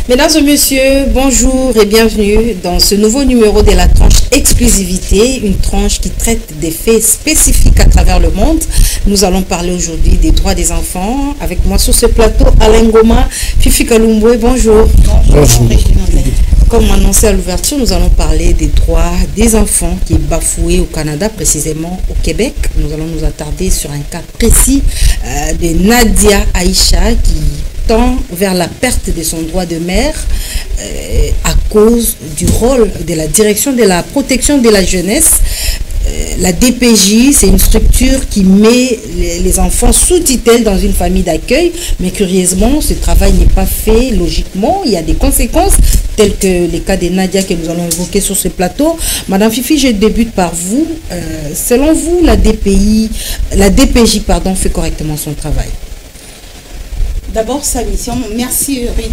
Mesdames et messieurs, bonjour et bienvenue dans ce nouveau numéro de la tranche exclusivité, une tranche qui traite des faits spécifiques à travers le monde. Nous allons parler aujourd'hui des droits des enfants. Avec moi sur ce plateau, Alain Goma, Fifi Kalumbwe, bonjour. Bonjour. Comme annoncé à l'ouverture, nous allons parler des droits des enfants qui est bafoué au Canada, précisément au Québec. Nous allons nous attarder sur un cas précis de Nadia Aïcha qui tend vers la perte de son droit de mère à cause du rôle de la direction de la protection de la jeunesse. La DPJ, c'est une structure qui met les enfants sous tutelle dans une famille d'accueil, mais curieusement, ce travail n'est pas fait logiquement. Il y a des conséquences, telles que les cas de Nadia que nous allons évoquer sur ce plateau. Madame Fifi, je débute par vous. Selon vous, la DPJ fait correctement son travail? D'abord, sa mission, merci Rite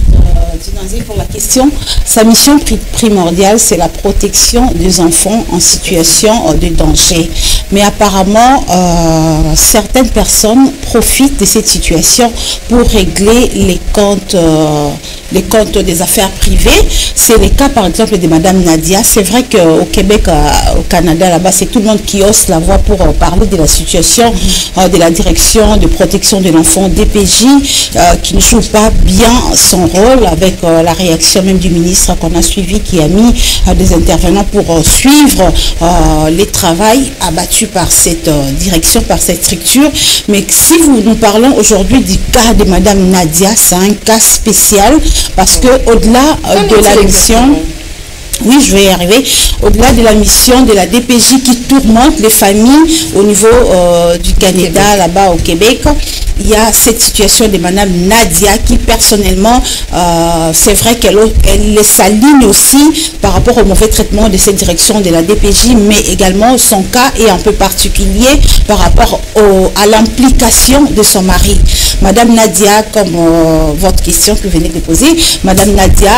Dinazé pour la question. Sa mission primordiale, c'est la protection des enfants en situation de danger. Mais apparemment, certaines personnes profitent de cette situation pour régler les comptes des affaires privées. C'est le cas, par exemple, de Madame Nadia. C'est vrai qu'au Québec, au Canada, là-bas, c'est tout le monde qui hausse la voix pour parler de la situation de la direction de protection de l'enfant DPJ, qui ne joue pas bien son rôle, avec la réaction même du ministre qu'on a suivi, qui a mis des intervenants pour suivre les travaux abattus par cette direction, par cette structure. Mais si nous parlons aujourd'hui du cas de Madame Nadia, c'est un cas spécial parce que au-delà de la mission... Oui, je vais y arriver. Au-delà de la mission de la DPJ qui tourmente les familles au niveau du Canada, là-bas au Québec, il y a cette situation de Madame Nadia qui, personnellement, c'est vrai qu'elle s'aligne aussi par rapport au mauvais traitement de cette direction de la DPJ, mais également son cas est un peu particulier par rapport à l'implication de son mari. Madame Nadia, comme votre question que vous venez de poser, Madame Nadia,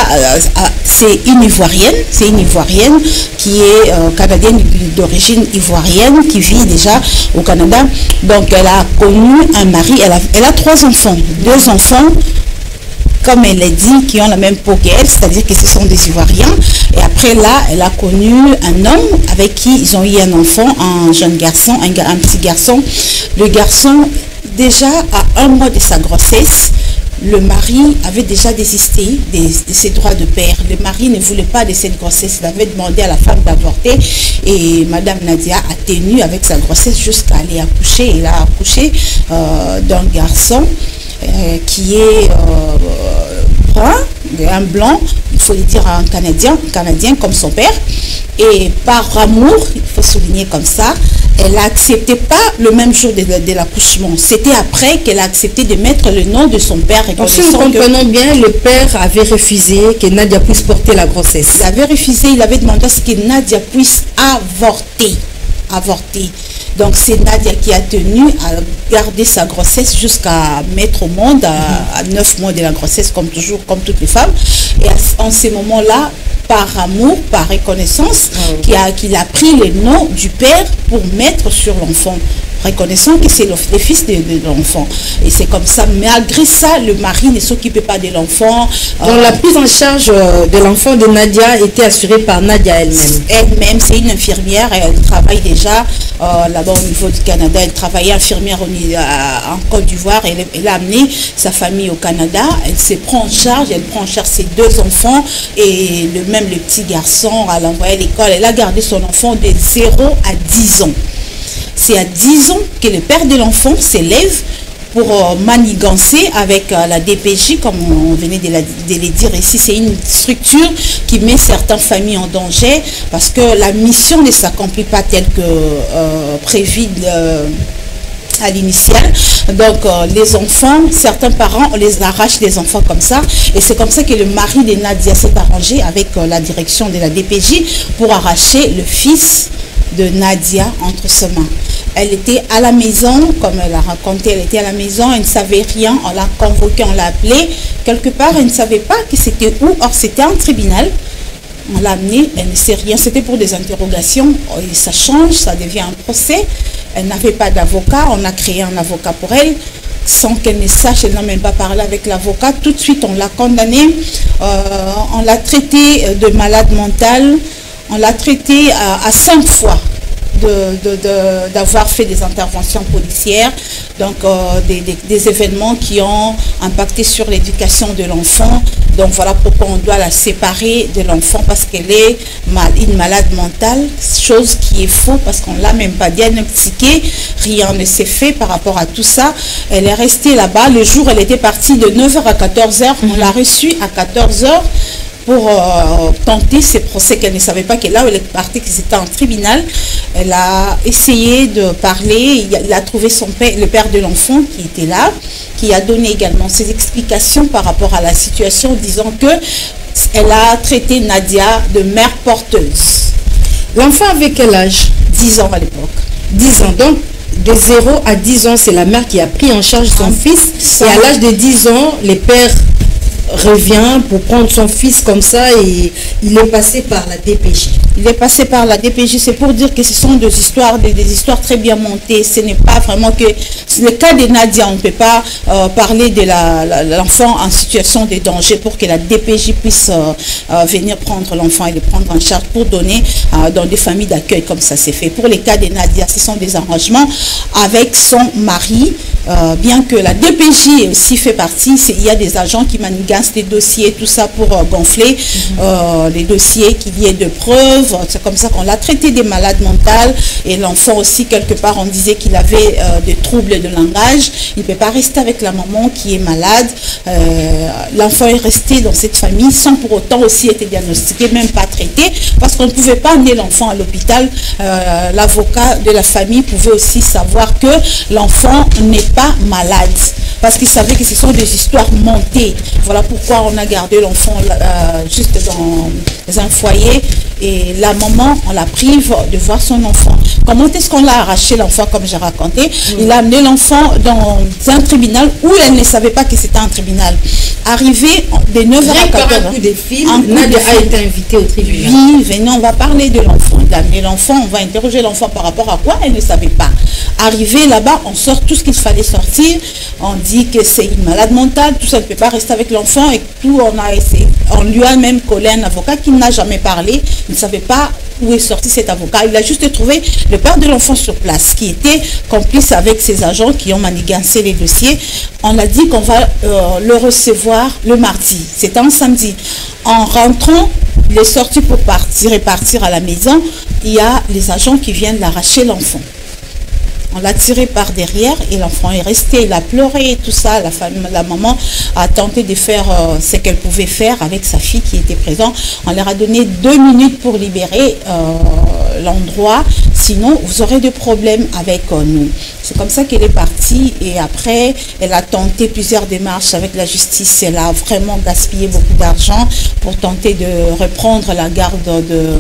c'est une Ivoirienne. C'est une Ivoirienne qui est canadienne d'origine ivoirienne, qui vit déjà au Canada. Donc, elle a connu un mari, elle a 3 enfants, 2 enfants, comme elle l'a dit, qui ont la même peau qu'elle, c'est-à-dire que ce sont des Ivoiriens. Et après là, elle a connu un homme avec qui ils ont eu un enfant, un jeune garçon, un petit garçon. Le garçon, déjà à 1 mois de sa grossesse, le mari avait déjà désisté de ses droits de père. Le mari ne voulait pas de cette grossesse. Il avait demandé à la femme d'avorter et Madame Nadia a tenu avec sa grossesse jusqu'à aller accoucher. Elle a accouché d'un garçon qui est brun, un blanc, il faut le dire un Canadien comme son père. Et par amour, il faut souligner comme ça, elle a accepté pas le même jour de l'accouchement. C'était après qu'elle a accepté de mettre le nom de son père. Donc si nous comprenons bien, le père avait refusé que Nadia puisse porter la grossesse. Il avait refusé, il avait demandé à ce que Nadia puisse avorter. Donc c'est Nadia qui a tenu à garder sa grossesse jusqu'à mettre au monde à 9 mois de la grossesse, comme toujours, comme toutes les femmes. Et en ces moments-là, par amour, par reconnaissance, qu'il a pris le nom du père pour mettre sur l'enfant, reconnaissant que c'est le fils de l'enfant. Et c'est comme ça. Malgré ça, le mari ne s'occupait pas de l'enfant. Donc la prise en charge de l'enfant de Nadia était assurée par Nadia elle-même. Elle-même, c'est une infirmière et elle travaille déjà là-bas au niveau du Canada. Elle travaillait infirmière en Côte d'Ivoire. Elle a amené sa famille au Canada. Elle se prend en charge. Elle prend en charge ses 2 enfants et même le petit garçon, elle l'a envoyé à l'école. Elle a gardé son enfant de 0 à 10 ans. C'est à 10 ans que le père de l'enfant s'élève pour manigancer avec la DPJ, comme on venait de le dire ici. C'est une structure qui met certaines familles en danger parce que la mission ne s'accomplit pas telle que prévu à l'initiale. Donc les enfants, certains parents, on les arrache les enfants comme ça. Et c'est comme ça que le mari de Nadia s'est arrangé avec la direction de la DPJ pour arracher le fils de Nadia entre ses mains. Elle était à la maison, comme elle a raconté, elle était à la maison, elle ne savait rien, on l'a convoquée, on l'a appelée. Quelque part, elle ne savait pas que c'était où. Or, c'était un tribunal. On l'a amenée, elle ne sait rien. C'était pour des interrogations. Et ça change, ça devient un procès. Elle n'avait pas d'avocat. On a créé un avocat pour elle. Sans qu'elle ne sache, elle n'a même pas parlé avec l'avocat. Tout de suite, on l'a condamnée on l'a traité de malade mental, on l'a traité à 5 fois d'avoir fait des interventions policières, donc des événements qui ont impacté sur l'éducation de l'enfant. Donc voilà pourquoi on doit la séparer de l'enfant, parce qu'elle est une malade mentale, chose qui est faux parce qu'on ne l'a même pas diagnostiquée, rien ne s'est fait par rapport à tout ça. Elle est restée là-bas, le jour elle était partie de 9h à 14h, on l'a reçue à 14h pour tenter ces procès qu'elle ne savait pas qu'elle là où elle est partie, que c'était en tribunal. Elle a essayé de parler, il a trouvé son père, le père de l'enfant qui était là, qui a donné également ses explications par rapport à la situation, disant que elle a traité Nadia de mère porteuse. L'enfant avait quel âge? 10 ans à l'époque. 10 ans, donc de 0 à 10 ans, c'est la mère qui a pris en charge son fils. Et à l'âge de 10 ans, les pères revient pour prendre son fils comme ça, et il est passé par la DPJ. Il est passé par la DPJ, c'est pour dire que ce sont des histoires très bien montées. Ce n'est pas vraiment que... Le cas de Nadia, on ne peut pas parler de l'enfant en situation de danger pour que la DPJ puisse venir prendre l'enfant et le prendre en charge pour donner dans des familles d'accueil comme ça c'est fait. Pour les cas de Nadia, ce sont des arrangements avec son mari, bien que la DPJ aussi fait partie. Il y a des agents qui manigancent des dossiers, tout ça pour gonfler les dossiers, qu'il y ait de preuves. C'est comme ça qu'on l'a traité des malades mentales, et l'enfant aussi, quelque part, on disait qu'il avait des troubles de langage. Il ne peut pas rester avec la maman qui est malade. L'enfant est resté dans cette famille sans pour autant aussi être diagnostiqué, même pas traité, parce qu'on ne pouvait pas amener l'enfant à l'hôpital. L'avocat de la famille pouvait aussi savoir que l'enfant n'est pas malade, parce qu'il savait que ce sont des histoires montées. Voilà pourquoi on a gardé l'enfant juste dans un foyer, et la maman, on la prive de voir son enfant. Comment est-ce qu'on l'a arraché l'enfant, comme j'ai raconté? Il a amené l'enfant dans un tribunal où elle ne savait pas que c'était un tribunal. Arrivé de 9h à 14h. Un coup de fil, Nadia a été invitée au tribunal. Oui, venez, on va parler de l'enfant. Il a amené l'enfant, on va interroger l'enfant par rapport à quoi elle ne savait pas. Arrivé là-bas, on sort tout ce qu'il fallait sortir. On dit que c'est une malade mentale, tout ça ne peut pas rester avec l'enfant, et tout, on a essayé. On lui a même collé un avocat qui n'a jamais parlé. Il ne savait pas où est sorti cet avocat. Il a juste trouvé le père de l'enfant sur place, qui était complice avec ses agents qui ont manigancé les dossiers. On a dit qu'on va le recevoir le mardi. C'était un samedi. En rentrant, il est sorti pour repartir à la maison. Il y a les agents qui viennent l'arracher l'enfant. On l'a tiré par derrière et l'enfant est resté, il a pleuré et tout ça. La maman a tenté de faire ce qu'elle pouvait faire avec sa fille qui était présente. On leur a donné 2 minutes pour libérer l'endroit, sinon vous aurez des problèmes avec nous. C'est comme ça qu'elle est partie, et après elle a tenté plusieurs démarches avec la justice. Elle a vraiment gaspillé beaucoup d'argent pour tenter de reprendre la garde de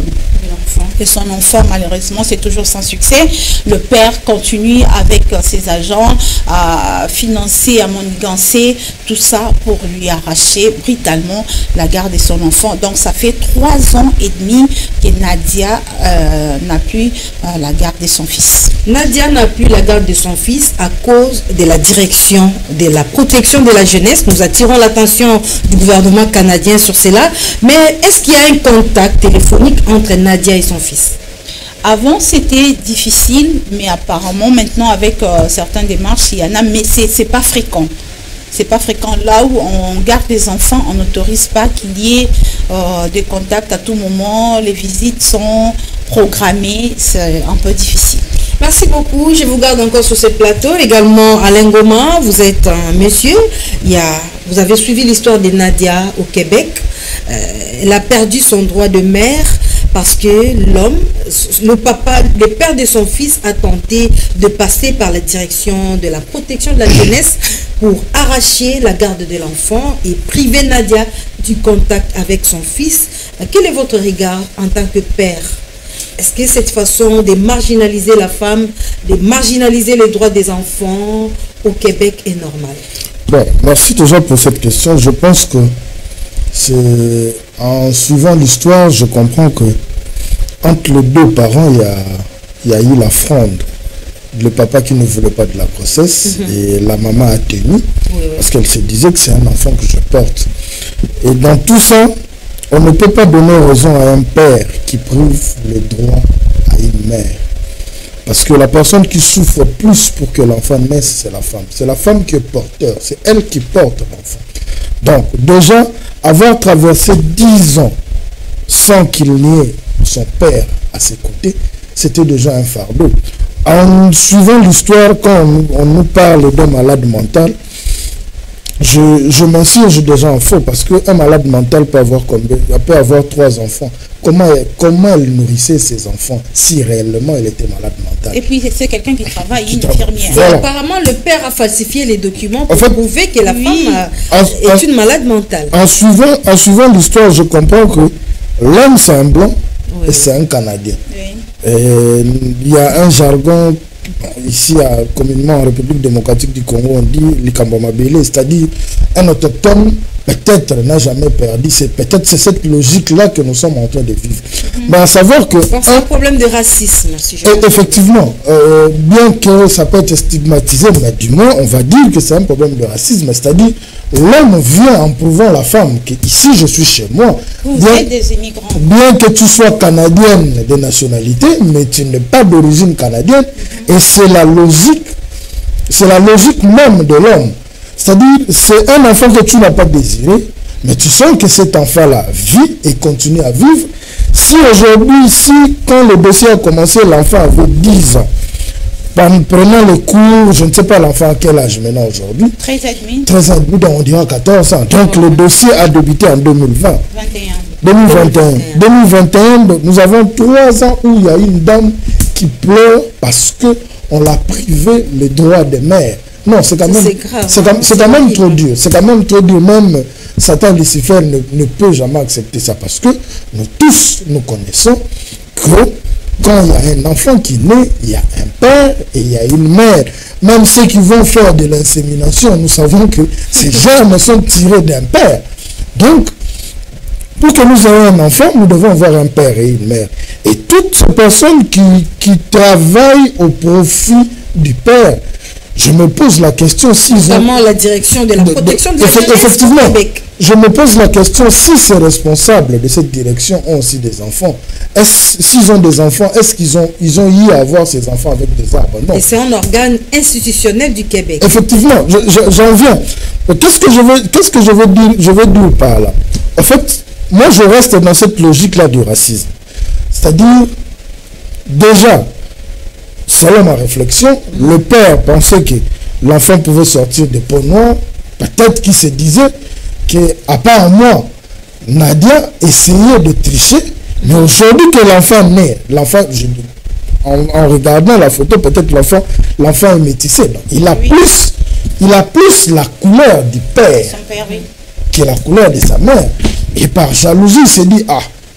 son enfant. Malheureusement, c'est toujours sans succès. Le père continue avec ses agents à financer, à manigancer tout ça pour lui arracher brutalement la garde de son enfant. Donc ça fait 3 ans et demi que Nadia n'a plus la garde de son fils. Nadia n'a plus la garde de son fils à cause de la direction de la protection de la jeunesse. Nous attirons l'attention du gouvernement canadien sur cela. Mais est-ce qu'il y a un contact téléphonique entre Nadia et son fils? Avant, c'était difficile, mais apparemment, maintenant, avec certaines démarches, il y en a, mais c'est pas fréquent. C'est pas fréquent. Là où on garde les enfants, on n'autorise pas qu'il y ait des contacts à tout moment. Les visites sont programmées. C'est un peu difficile. Merci beaucoup. Je vous garde encore sur ce plateau. Également, Alain Goma, vous êtes un monsieur. Vous avez suivi l'histoire de Nadia au Québec. Elle a perdu son droit de mère parce que le père de son fils a tenté de passer par la direction de la protection de la jeunesse pour arracher la garde de l'enfant et priver Nadia du contact avec son fils. Quel est votre regard en tant que père? Est-ce que cette façon de marginaliser la femme, de marginaliser les droits des enfants au Québec est normale? Bon, merci déjà pour cette question. Je pense que en suivant l'histoire, je comprends que entre les 2 parents, il y a eu la fronde. Le papa qui ne voulait pas de la grossesse et la maman a tenu parce qu'elle se disait que c'est un enfant que je porte. Et dans tout ça, on ne peut pas donner raison à un père qui prive les droits à une mère. Parce que la personne qui souffre plus pour que l'enfant naisse, c'est la femme. C'est la femme qui est porteur, c'est elle qui porte l'enfant. Donc, déjà, avoir traversé 10 ans sans qu'il n'y ait son père à ses côtés, c'était déjà un fardeau. En suivant l'histoire, quand on nous parle d'un malade mental, je m'insurge déjà en faux, parce qu'un malade mental peut avoir 3 enfants. Comment elle nourrissait ses enfants si réellement elle était malade mentale? Et puis c'est quelqu'un qui travaille, une infirmière. Voilà. Apparemment, le père a falsifié les documents pour prouver que la femme est une malade mentale. En suivant l'histoire, je comprends que l'homme c'est un blanc et c'est un Canadien. Oui. Il y a un jargon ici communément en République démocratique du Congo, on dit l'Ikambamabele, c'est-à-dire un autochtone peut-être n'a jamais perdu. Peut-être c'est cette logique-là que nous sommes en train de vivre. Mais à savoir que... c'est un problème de racisme. Si effectivement, bien que ça peut être stigmatisé, mais du moins on va dire que c'est un problème de racisme. C'est-à-dire l'homme vient en prouvant la femme que ici je suis chez moi. Vous êtes des immigrants. Bien que tu sois canadienne de nationalité, mais tu n'es pas d'origine canadienne. Et c'est la logique même de l'homme. C'est-à-dire, c'est un enfant que tu n'as pas désiré, mais tu sens que cet enfant-là vit et continue à vivre. Si aujourd'hui, quand le dossier a commencé, l'enfant avait 10 ans, en prenant le cours, je ne sais pas l'enfant à quel âge maintenant aujourd'hui. 13 ans et demi. 13 ans et demi, donc on dira 14 ans. Donc le dossier a débuté en 2020. 2021, nous avons 3 ans où il y a une dame qui pleure parce qu'on l'a privé les droits des mères. Non, c'est quand même trop dur. C'est quand même trop dur. Même Satan Lucifer ne peut jamais accepter ça parce que nous tous, nous connaissons que quand il y a un enfant qui naît, il y a un père et il y a une mère. Même ceux qui vont faire de l'insémination, nous savons que ces germes sont tirés d'un père. Donc, pour que nous ayons un enfant, nous devons avoir un père et une mère. Et toutes ces personnes qui travaillent au profit du père, je me pose la question si... Notamment la direction de la protection de la jeunesse. Effectivement, je me pose la question si ces responsables de cette direction ont aussi des enfants. S'ils ont des enfants, est-ce qu'ils ont eu à avoir ces enfants avec des arbres? Non. Et c'est un organe institutionnel du Québec. Effectivement, j'en viens. Qu'est-ce que je veux dire par là? En fait, moi je reste dans cette logique-là du racisme. C'est-à-dire, déjà, selon ma réflexion, le père pensait que l'enfant pouvait sortir de peau noire. Peut-être qu'il se disait qu'à part moi, Nadia essayait de tricher. Mais aujourd'hui que l'enfant naît, en regardant la photo, peut-être l'enfant est métissé. Donc, il a plus la couleur du père, que la couleur de sa mère. Et par jalousie, il s'est dit,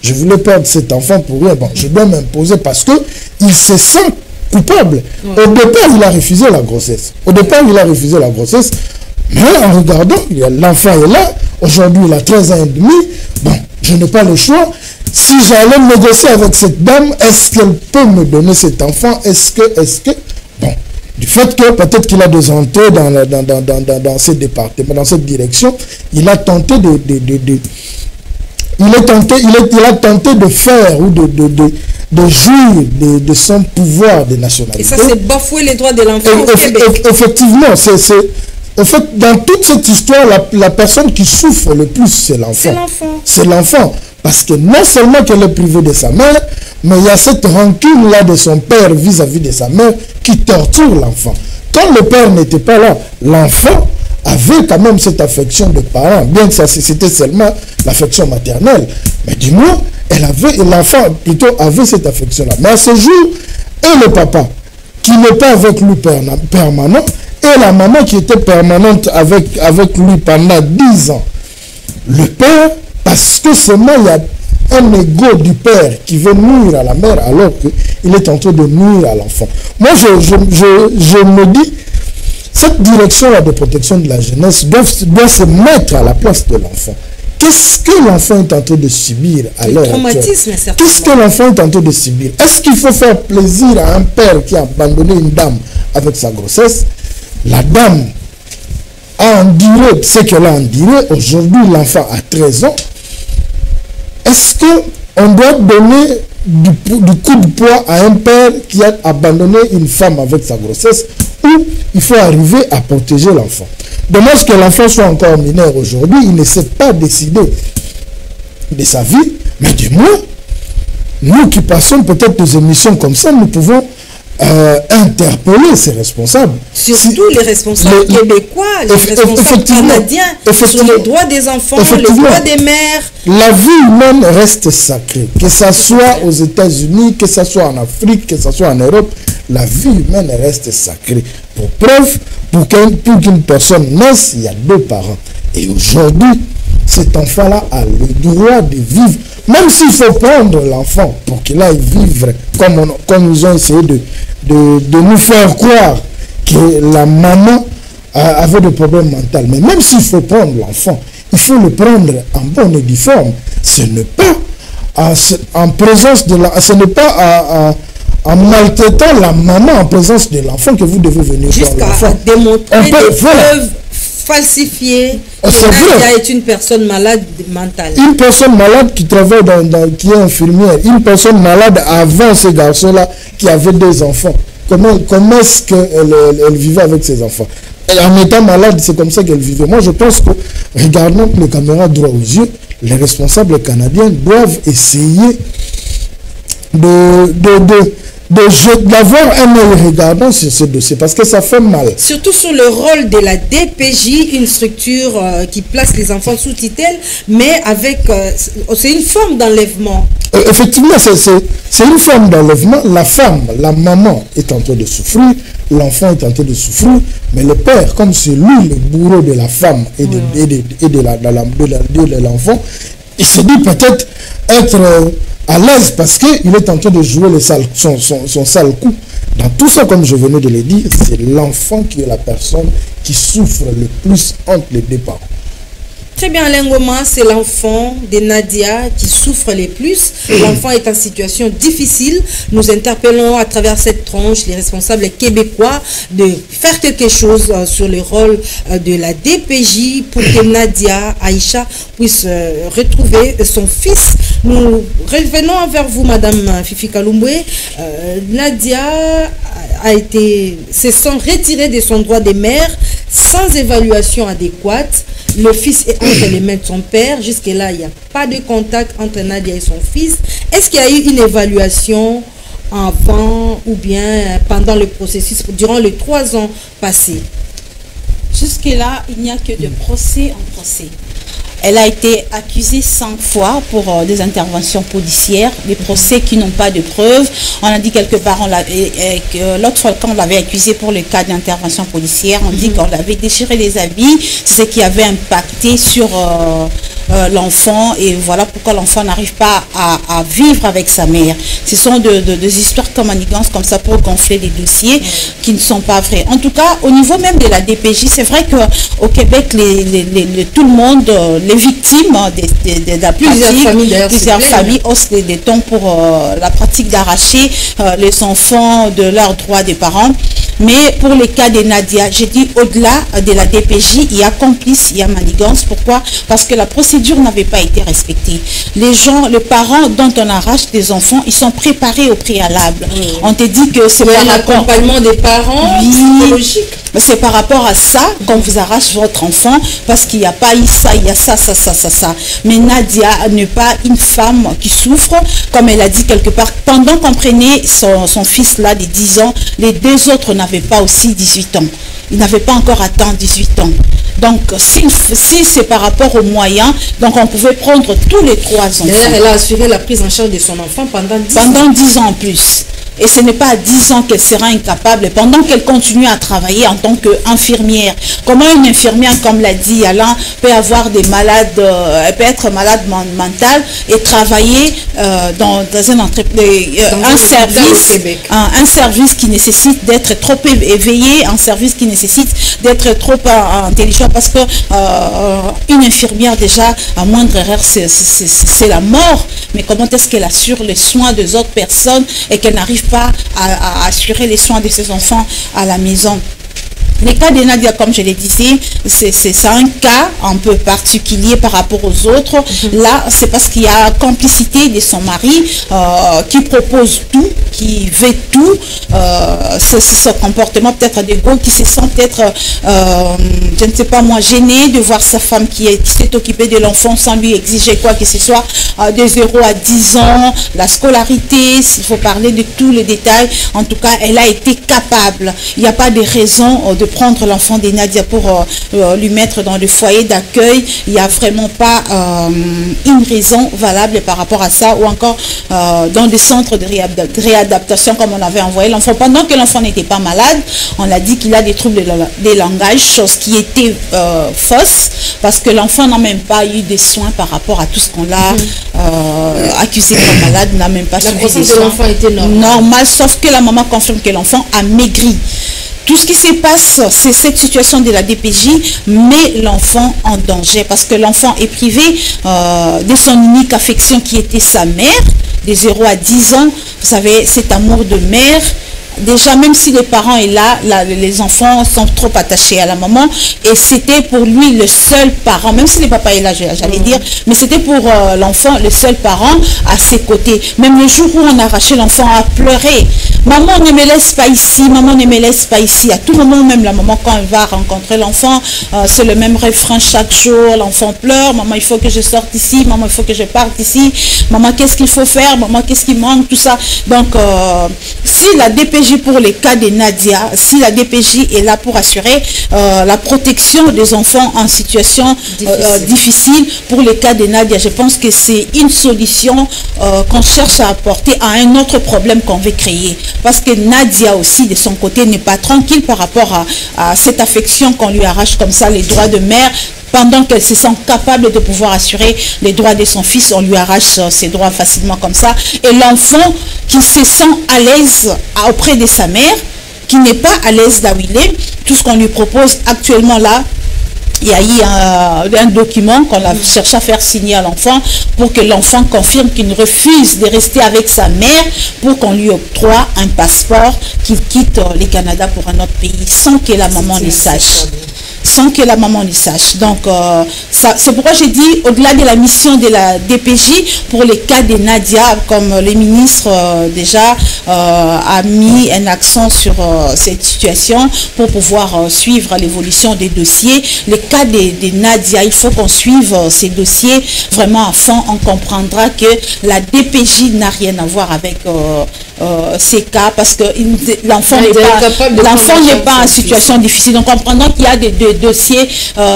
je voulais perdre cet enfant pour rien. Bon, je dois m'imposer parce qu'il se sent coupable. Au départ, il a refusé la grossesse. Mais en regardant, l'enfant est là. Aujourd'hui, il a 13 ans et demi. Bon, je n'ai pas le choix. Si j'allais négocier avec cette dame, est-ce qu'elle peut me donner cet enfant? Est-ce que... Bon, du fait que peut-être qu'il a des entrées dans ce département, dans cette direction, il a tenté il a tenté de faire ou de jouir de son pouvoir de nationalité. Et ça, c'est bafouer les droits de l'enfant au Québec. Effectivement, en fait, dans toute cette histoire, la personne qui souffre le plus, c'est l'enfant. C'est l'enfant. Parce que non seulement qu'elle est privée de sa mère, mais il y a cette rancune-là de son père vis-à-vis de sa mère qui torture l'enfant. Quand le père n'était pas là, l'enfant avait quand même cette affection de parents, bien que c'était seulement l'affection maternelle. Mais du moins, l'enfant plutôt avait cette affection-là. Mais à ce jour, et le papa, qui n'est pas avec lui permanent, et la maman qui était permanente avec lui pendant 10 ans. Le père, parce que seulement il y a un ego du père qui veut nuire à la mère alors qu'il est en train de nuire à l'enfant. Moi, je me dis, cette direction-là de protection de la jeunesse doit se mettre à la place de l'enfant. Qu'est-ce que l'enfant est en train de subir à l'heure actuelle? Qu'est-ce que l'enfant est en train de subir? Est-ce qu'il faut faire plaisir à un père qui a abandonné une dame avec sa grossesse? La dame a enduré ce qu'elle a enduré, aujourd'hui l'enfant a 13 ans, est-ce qu'on doit donner du coup de poids à un père qui a abandonné une femme avec sa grossesse, ou il faut arriver à protéger l'enfant? Dommage que l'enfant soit encore mineur aujourd'hui, il ne sait pas décider de sa vie, mais du moins, nous qui passons peut-être des émissions comme ça, nous pouvons interpeller ces responsables. Surtout les responsables québécois, les responsables canadiens, sur les droits des enfants, les droits des mères. La vie humaine reste sacrée, que ce soit aux États-Unis, que ce soit en Afrique, que ce soit en Europe, la vie humaine reste sacrée. Pour preuve, pour qu'une personne naisse, il y a 2 parents. Et aujourd'hui, cet enfant-là a le droit de vivre, même s'il faut prendre l'enfant pour qu'il aille vivre comme ils ont essayé de nous faire croire que la maman avait des problèmes mentaux. Mais même s'il faut prendre l'enfant, il faut le prendre en bonne et due forme. Ce n'est pas en présence de la, ce n'est pas en maltraitant la maman en présence de l'enfant que vous devez venir voir l'enfant. Jusqu'à démontrer des preuves falsifiées que Nadia est une personne malade mentale. Une personne malade qui travaille qui est infirmière, une personne malade avant ces garçons-là qui avaient 2 enfants. Comment est-ce qu'elle vivait avec ses enfants? En étant malade, c'est comme ça qu'elle vivait. Moi, je pense que, regardant les caméras droit aux yeux, les responsables canadiens doivent essayer d'avoir un œil regardant sur ce dossier, parce que ça fait mal. Surtout sur le rôle de la DPJ, une structure qui place les enfants sous tutelle, mais avec... c'est une forme d'enlèvement. Effectivement, c'est une forme d'enlèvement. La femme, la maman est en train de souffrir, l'enfant est en train de souffrir, mais le père, comme c'est lui le bourreau de la femme et de l'enfant, il se dit peut-être être... à l'aise parce qu'il est en train de jouer son sale coup. Dans tout ça, comme je venais de le dire, c'est l'enfant qui est la personne qui souffre le plus entre les 2 parents. Très bien, Alain Ngoma, c'est l'enfant de Nadia qui souffre le plus. L'enfant est en situation difficile. Nous interpellons à travers cette tranche les responsables québécois de faire quelque chose sur le rôle de la DPJ pour que Nadia Aïcha puisse retrouver son fils. Nous revenons vers vous, Madame Fifi Kalumbwe. Nadia se sent retirée de son droit de mère sans évaluation adéquate. Le fils est entre les mains de son père. Jusque-là, il n'y a pas de contact entre Nadia et son fils. Est-ce qu'il y a eu une évaluation avant ou bien pendant le processus, durant les 3 ans passés? Jusque-là, il n'y a que de procès en procès. Elle a été accusée 5 fois pour des interventions policières, des procès qui n'ont pas de preuves. On a dit quelque part, l'autre fois quand on l'avait accusée pour le cas d'intervention policière, on dit qu'on l'avait déchiré les habits, c'est ce qui avait impacté sur l'enfant, et voilà pourquoi l'enfant n'arrive pas à vivre avec sa mère. Ce sont des histoires comme manigances comme ça pour gonfler les dossiers qui ne sont pas vrais. En tout cas, au niveau même de la DPJ, c'est vrai qu'au Québec, tout le monde, les victimes plusieurs familles haussent les tons pour la pratique d'arracher les enfants de leurs droits des parents. Mais pour les cas de Nadia, j'ai dit au-delà de la DPJ, il y a complice, il y a manigance. Pourquoi? Parce que la procédure n'avait pas été respectée. Les parents dont on arrache des enfants, ils sont préparés au préalable. On te dit que c'est par l'accompagnement des parents psychologique. C'est par rapport à ça qu'on vous arrache votre enfant, parce qu'il n'y a pas eu ça, il y a ça. Mais Nadia n'est pas une femme qui souffre, comme elle a dit quelque part. Pendant qu'on prenait son fils là de 10 ans, les 2 autres n'avaient pas aussi 18 ans. Ils n'avaient pas encore atteint 18 ans. Donc, si c'est par rapport aux moyens, donc on pouvait prendre tous les 3 enfants. D'ailleurs, elle a assuré la prise en charge de son enfant pendant 10 ans. Pendant 10 ans en plus. Et ce n'est pas à 10 ans qu'elle sera incapable, pendant qu'elle continue à travailler en tant qu'infirmière. Comment une infirmière, comme l'a dit Alain, peut avoir des malades, elle peut être malade mentale et travailler dans un service qui nécessite d'être trop éveillé, un service qui nécessite d'être trop intelligent, parce que une infirmière, déjà, à moindre erreur, c'est la mort. Mais comment est-ce qu'elle assure les soins des autres personnes et qu'elle n'arrive pas à assurer les soins de ses enfants à la maison? Les cas de Nadia, comme je l'ai dit, c'est un cas un peu particulier par rapport aux autres. Là, c'est parce qu'il y a complicité de son mari qui propose tout, qui veut tout. C'est ce comportement peut-être d'égo qui se sent peut-être, je ne sais pas moi, gêné de voir sa femme qui s'est occupée de l'enfant sans lui exiger quoi que ce soit, de 0 à 10 ans, la scolarité, s'il faut parler de tous les détails. En tout cas, elle a été capable. Il n'y a pas de raison de prendre l'enfant de Nadia pour lui mettre dans le foyer d'accueil. Il n'y a vraiment pas une raison valable par rapport à ça, ou encore dans des centres de réadaptation comme on avait envoyé l'enfant. Pendant que l'enfant n'était pas malade, on a dit qu'il a des troubles des langages, chose qui était fausse, parce que l'enfant n'a même pas eu des soins par rapport à tout ce qu'on l'a accusé comme malade, n'a même pas suivi des soins. La grossesse de l'enfant était normale, sauf que la maman confirme que l'enfant a maigri. Tout ce qui se passe, c'est cette situation de la DPJ met l'enfant en danger, parce que l'enfant est privé de son unique affection qui était sa mère, de 0 à 10 ans. Vous savez, cet amour de mère. Déjà, même si les parents sont là, les enfants sont trop attachés à la maman, et c'était pour lui le seul parent, même si le papa est là, j'allais dire, mais c'était pour l'enfant le seul parent à ses côtés. Même le jour où on a arraché l'enfant à pleurer, maman ne me laisse pas ici, maman ne me laisse pas ici. À tout moment, même la maman, quand elle va rencontrer l'enfant, c'est le même refrain chaque jour, l'enfant pleure, maman il faut que je sorte ici, maman il faut que je parte ici, maman qu'est-ce qu'il faut faire, maman qu'est-ce qui manque, tout ça. Donc, si la DPJ pour les cas de Nadia, si la DPJ est là pour assurer la protection des enfants en situation difficile, pour les cas de Nadia, je pense que c'est une solution qu'on cherche à apporter à un autre problème qu'on veut créer. Parce que Nadia aussi, de son côté, n'est pas tranquille par rapport à cette affection qu'on lui arrache comme ça, les droits de mère. Pendant qu'elle se sent capable de pouvoir assurer les droits de son fils, on lui arrache ses droits facilement comme ça. Et l'enfant qui se sent à l'aise auprès de sa mère, qui n'est pas à l'aise là où il est, tout ce qu'on lui propose actuellement là, il y a eu un document qu'on a cherché à faire signer à l'enfant pour que l'enfant confirme qu'il refuse de rester avec sa mère pour qu'on lui octroie un passeport qu'il quitte le Canada pour un autre pays sans que la maman ne sache. Sans que la maman le sache. Donc, c'est pourquoi j'ai dit, au-delà de la mission de la DPJ, pour les cas de Nadia, comme le ministre déjà a mis un accent sur cette situation pour pouvoir suivre l'évolution des dossiers. Les cas de Nadia, il faut qu'on suive ces dossiers vraiment à fond. On comprendra que la DPJ n'a rien à voir avec ces cas, parce que l'enfant n'est pas en situation difficile. Donc, comprenant qu'il y a des dossiers,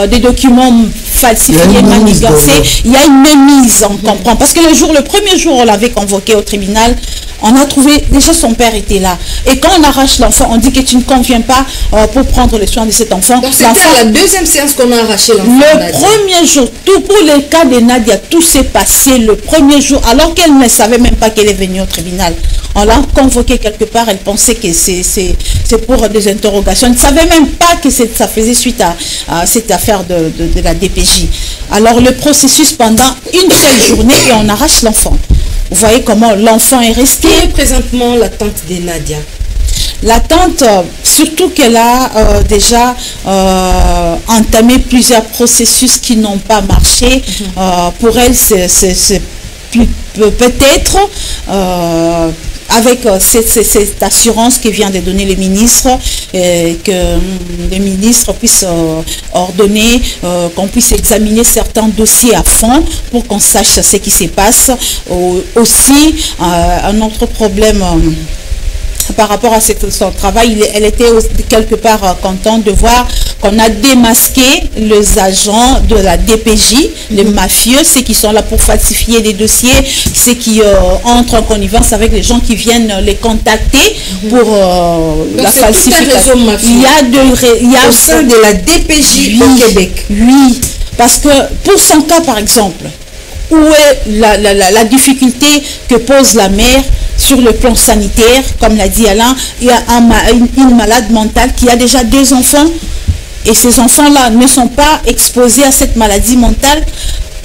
des documents falsifiés, manigancés, il y a une mémise, on comprend. Parce que le premier jour où on l'avait convoqué au tribunal, on a trouvé, déjà son père était là. Et quand on arrache l'enfant, on dit que tu ne conviens pas pour prendre les soins de cet enfant. Donc c'était la deuxième séance qu'on a arraché l'enfant. Le premier jour, tout pour le cas de Nadia, tout s'est passé le premier jour, alors qu'elle ne savait même pas qu'elle est venue au tribunal. On l'a convoquée quelque part, elle pensait que c'est pour des interrogations. Elle ne savait même pas que ça faisait suite à cette affaire de la DPJ. Alors le processus pendant une seule journée et on arrache l'enfant. Vous voyez comment l'enfant est resté. Quelle est présentement l'attente de Nadia? L'attente, surtout qu'elle a déjà entamé plusieurs processus qui n'ont pas marché. Pour elle, c'est peut-être avec cette assurance que vient de donner le ministre, que le ministre puisse ordonner qu'on puisse examiner certains dossiers à fond pour qu'on sache ce qui se passe. Aussi, un autre problème par rapport à son travail, elle était quelque part contente de voir qu'on a démasqué les agents de la DPJ, les mafieux, ceux qui sont là pour falsifier des dossiers, ceux qui entrent en connivence avec les gens qui viennent les contacter pour la falsification. Il y a au sein de la DPJ au Québec. Oui, parce que pour son cas par exemple, où est la difficulté que pose la mère sur le plan sanitaire, comme l'a dit Alain, il y a une malade mentale qui a déjà 2 enfants et ces enfants-là ne sont pas exposés à cette maladie mentale.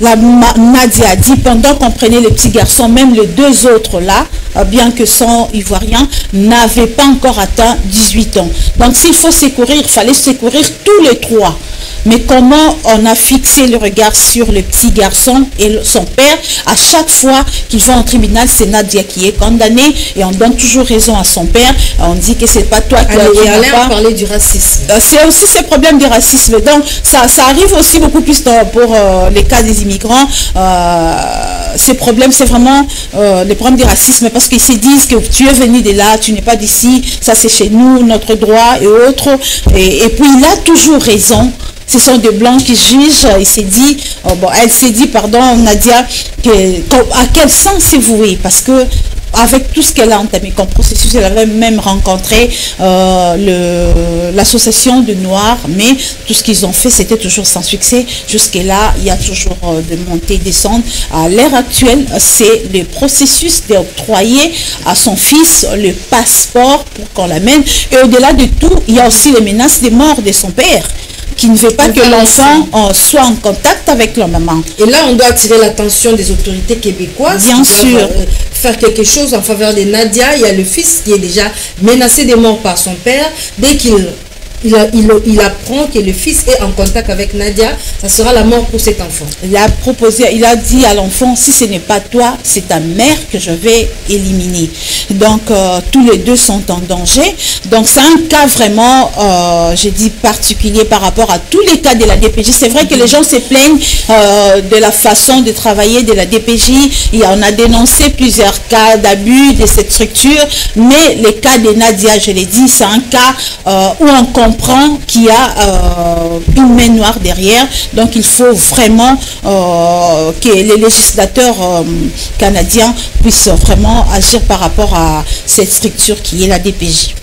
Nadia a dit pendant qu'on prenait les petits garçons, même les 2 autres là, bien que sont ivoiriens, n'avaient pas encore atteint 18 ans. Donc s'il faut secourir, il fallait secourir tous les trois. Mais comment on a fixé le regard sur le petit garçon et son père, à chaque fois qu'ils vont en tribunal, c'est Nadia qui est condamnée et on donne toujours raison à son père. On dit que c'est pas toi qui as pas parlé du racisme. C'est aussi ce problème du racisme. Donc ça arrive aussi beaucoup plus pour les cas des immigrants. Ces problèmes, c'est vraiment les problèmes du racisme parce qu'ils se disent que tu es venu de là, tu n'es pas d'ici, ça c'est chez nous, notre droit et autres. Et puis il a toujours raison. Ce sont des blancs qui jugent. Elle s'est dit, Nadia, à quel sens c'est voué? Parce que avec tout ce qu'elle a entamé comme processus, elle avait même rencontré l'association de Noirs, mais tout ce qu'ils ont fait, c'était toujours sans succès. Jusque-là, il y a toujours de montées et descentes. À l'heure actuelle, c'est le processus d'octroyer à son fils le passeport pour qu'on l'amène. Et au-delà de tout, il y a aussi les menaces de mort de son père, qui ne veut pas que l'enfant soit en contact avec la maman. Et là, on doit attirer l'attention des autorités québécoises. Bien sûr. Faire quelque chose en faveur de Nadia. Il y a le fils qui est déjà menacé de mort par son père. Dès qu'il apprend que le fils est en contact avec Nadia, ça sera la mort pour cet enfant. Il a dit à l'enfant, si ce n'est pas toi, c'est ta mère que je vais éliminer. Donc, tous les deux sont en danger. Donc, c'est un cas vraiment, j'ai dit, particulier par rapport à tous les cas de la DPJ. C'est vrai que les gens se plaignent de la façon de travailler de la DPJ. On a dénoncé plusieurs cas d'abus de cette structure, mais les cas de Nadia, je l'ai dit, c'est un cas où on comprend qu'il y a une main noire derrière. Donc il faut vraiment que les législateurs canadiens puissent vraiment agir par rapport à cette structure qui est la DPJ.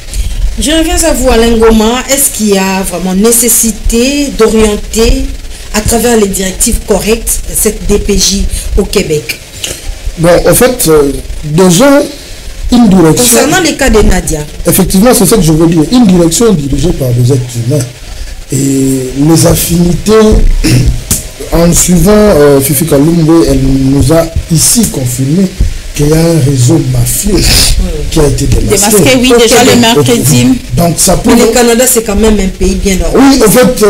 Je reviens à vous, Alain Ngoma. Est-ce qu'il y a vraiment nécessité d'orienter à travers les directives correctes cette DPJ au Québec? Bon, en fait, déjà, une direction... Concernant les cas de Nadia. Effectivement, c'est ça que je veux dire. Une direction dirigée par des êtres humains. Et les affinités, en suivant Fifi Kalumbe, elle nous a ici confirmé qu'il y a un réseau mafieux qui a été démasqué. Oui, déjà le mercredi. Donc ça peut... Mais le Canada, c'est quand même un pays bien organisé. Oui, en fait,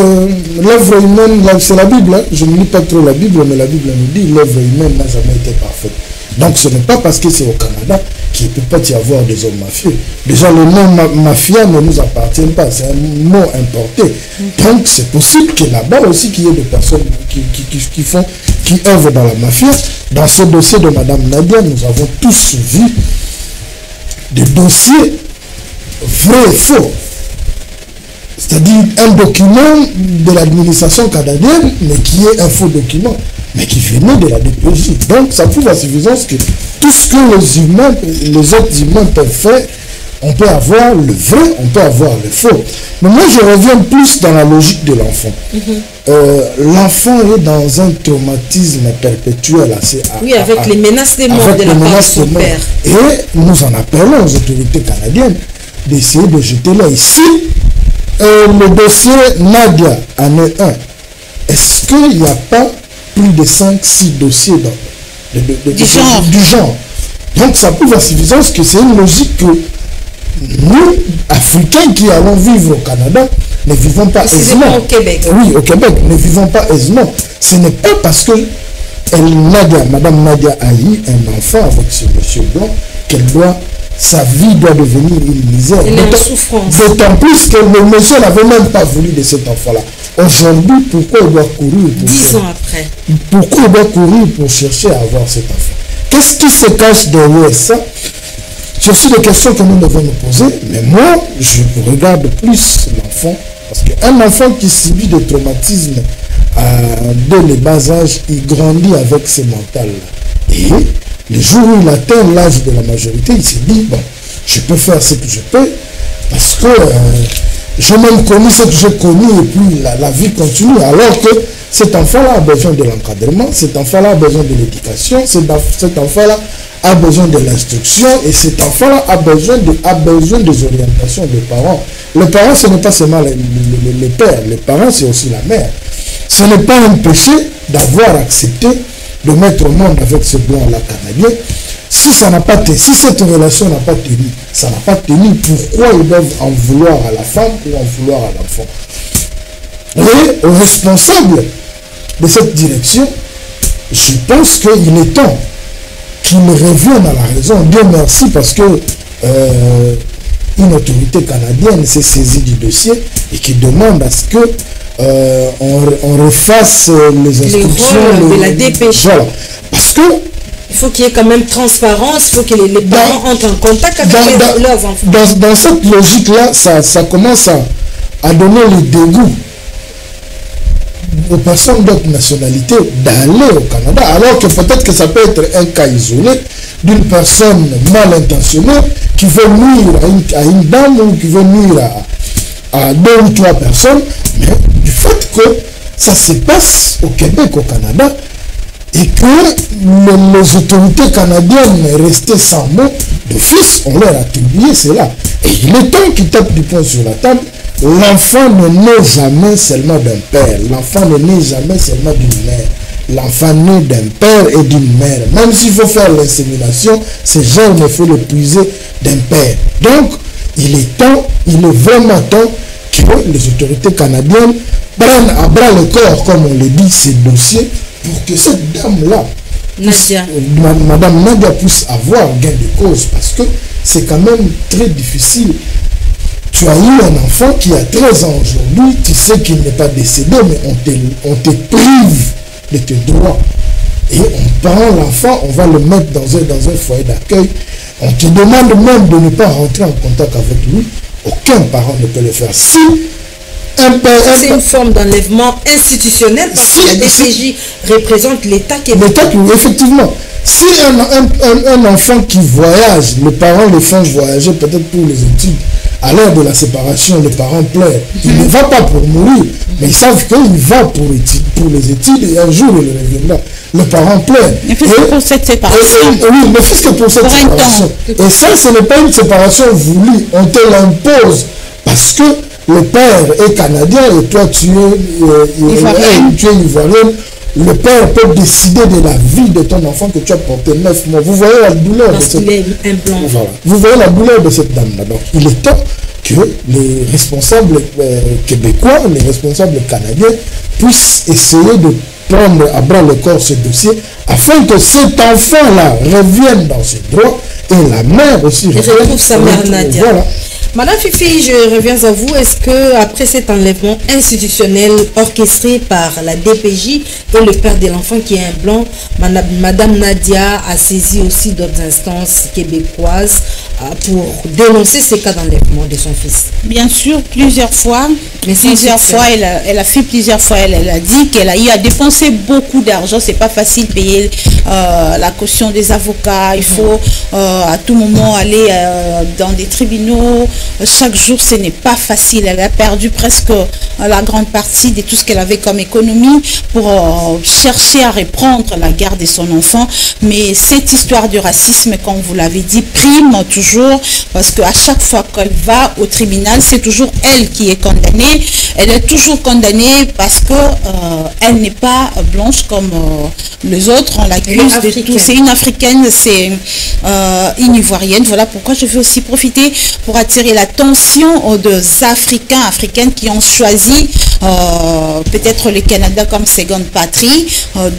l'œuvre humaine, c'est la Bible. Hein. Je ne lis pas trop la Bible, mais la Bible nous dit l'œuvre humaine n'a jamais été parfaite. Donc ce n'est pas parce que c'est au Canada qu'il ne peut pas y avoir des hommes mafieux. Déjà, le nom mafia ne nous appartient pas, c'est un mot importé. Donc c'est possible que là-bas aussi qu'il y ait des personnes qui œuvrent dans la mafia. Dans ce dossier de Madame Nadia, nous avons tous vu des dossiers vrais et faux. C'est-à-dire un document de l'administration canadienne, mais qui est un faux document, mais qui venait de la DPJ. Donc ça prouve à suffisance que tout ce que les autres humains peuvent faire, on peut avoir le vrai, on peut avoir le faux. Mais moi je reviens plus dans la logique de l'enfant. L'enfant est dans un traumatisme perpétuel avec les menaces de mort de la part de son père. Et nous en appelons aux autorités canadiennes d'essayer de jeter là ici. Le dossier Nadia en est un. Est-ce qu'il n'y a pas plus de 5-6 dossiers du genre? Donc ça prouve à suffisance que c'est une logique que nous, Africains qui allons vivre au Canada, ne vivons pas aisément. Au Québec. Oui, au Québec, ne vivons pas aisément. Ce n'est pas parce que Madame Nadia a eu un enfant avec ce monsieur blanc qu'elle doit... Sa vie doit devenir une misère. D'autant plus que le monsieur n'avait même pas voulu de cet enfant-là. Aujourd'hui, pourquoi il doit courir 10 ans après. Pourquoi il doit courir pour chercher à avoir cet enfant? Qu'est-ce qui se cache derrière ça? Ce sont des questions que nous devons nous poser. Mais moi, je regarde plus l'enfant. Parce qu'un enfant qui subit des traumatismes dès le bas âge, il grandit avec ce mental-là. Et le jour où il atteint l'âge de la majorité, il se dit, bon, je peux faire ce que je peux, parce que j'ai même connu ce que j'ai connu, et puis la vie continue, alors que cet enfant-là a besoin de l'encadrement, cet enfant-là a besoin de l'éducation, cet enfant-là a besoin de l'instruction, et cet enfant-là a besoin des orientations des parents. Les parents, ce n'est pas seulement les pères, les parents, c'est aussi la mère. Ce n'est pas un péché d'avoir accepté de mettre au monde avec ce blanc-là canadien, si ça n'a pas tenu, si cette relation n'a pas tenu, ça n'a pas tenu, pourquoi ils doivent en vouloir à la femme ou en vouloir à l'enfant? Et aux responsables de cette direction, je pense qu'il est temps qu'ils reviennent à la raison. Dieu merci, parce que une autorité canadienne s'est saisie du dossier et qui demande à ce que on refasse les instructions de la DPJ. Voilà. Parce que il faut qu'il y ait quand même transparence, il faut que les parents entrent en contact avec leurs enfants. Dans cette logique-là, ça commence à donner le dégoût aux personnes d'autres nationalités d'aller au Canada, alors que peut-être que ça peut être un cas isolé d'une personne mal intentionnée qui veut nuire à une dame ou qui veut nuire à 2 ou 3 personnes, mais du fait que ça se passe au Québec, au Canada, et que les autorités canadiennes restées sans mot d'office, on leur a attribué cela. Et il est temps qu'ils tapent du poing sur la table. L'enfant ne naît jamais seulement d'un père. L'enfant ne naît jamais seulement d'une mère. L'enfant naît d'un père et d'une mère. Même s'il faut faire l'insémination, ce genre il faut l'épuiser d'un père. Donc, il est vraiment temps que les autorités canadiennes prennent à bras le corps, comme on le dit, ces dossiers, pour que cette dame-là, Madame Nadia, puisse avoir gain de cause, parce que c'est quand même très difficile. Tu as eu un enfant qui a 13 ans aujourd'hui, tu sais qu'il n'est pas décédé, mais on te prive de tes droits. Et on prend l'enfant, on va le mettre dans un foyer d'accueil. On te demande même de ne pas rentrer en contact avec lui. Aucun parent ne peut le faire. Si c'est une forme d'enlèvement institutionnel, parce que la DPJ représente l'État québécois. L'État, effectivement. Si un enfant qui voyage, les parents le font voyager peut-être pour les études, à l'heure de la séparation, les parents pleurent. Il ne va pas pour mourir, mais ils savent qu'il va pour les études et un jour il reviendra. Les parents pleurent. Mais puisque pour cette séparation. Oui, mais puisque pour cette séparation. Et ça, ce n'est pas une séparation voulue. On te l'impose parce que le père est canadien et toi tu es ivoirien. Le père peut décider de la vie de ton enfant que tu as porté 9 mois. Vous voyez la douleur de cette dame. Voilà. Vous voyez la douleur de cette dame-là. Donc, il est temps que les responsables québécois, les responsables canadiens puissent essayer de prendre à bras le corps ce dossier afin que cet enfant-là revienne dans ses droits et la mère aussi retrouve sa mère Nadia. Voilà. Madame Fifi, je reviens à vous. Est-ce que après cet enlèvement institutionnel orchestré par la DPJ et le père de l'enfant qui est un blanc, Madame Nadia a saisi aussi d'autres instances québécoises pour dénoncer ces cas d'enlèvement de son fils? Bien sûr, plusieurs fois. Elle a fait plusieurs fois. Elle a dit qu'elle a eu à dépenser beaucoup d'argent. C'est pas facile de payer la caution des avocats. Il faut à tout moment aller dans des tribunaux. Chaque jour, ce n'est pas facile. Elle a perdu presque la grande partie de tout ce qu'elle avait comme économie pour chercher à reprendre la garde de son enfant. Mais cette histoire du racisme, comme vous l'avez dit, prime toujours, parce qu'à chaque fois qu'elle va au tribunal, c'est toujours elle qui est condamnée. Elle est toujours condamnée parce que elle n'est pas blanche comme les autres. On l'accuse de tout. C'est une Africaine, c'est une Ivoirienne. Voilà pourquoi je veux aussi profiter pour attirer l'attention aux Africaines qui ont choisi peut-être le Canada comme seconde patrie,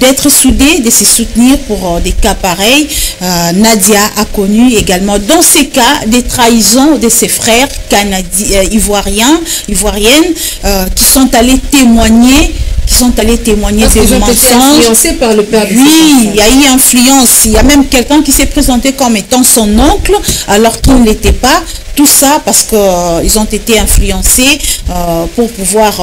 d'être soudés, de se soutenir pour des cas pareils. Nadia a connu également dans ces cas des trahisons de ses frères ivoiriennes qui sont allés témoigner des mensonges. Par le père. Oui, il y a eu influence. Il y a même quelqu'un qui s'est présenté comme étant son oncle alors qu'il ne l'était pas. Tout ça parce qu'ils ont été influencés pour pouvoir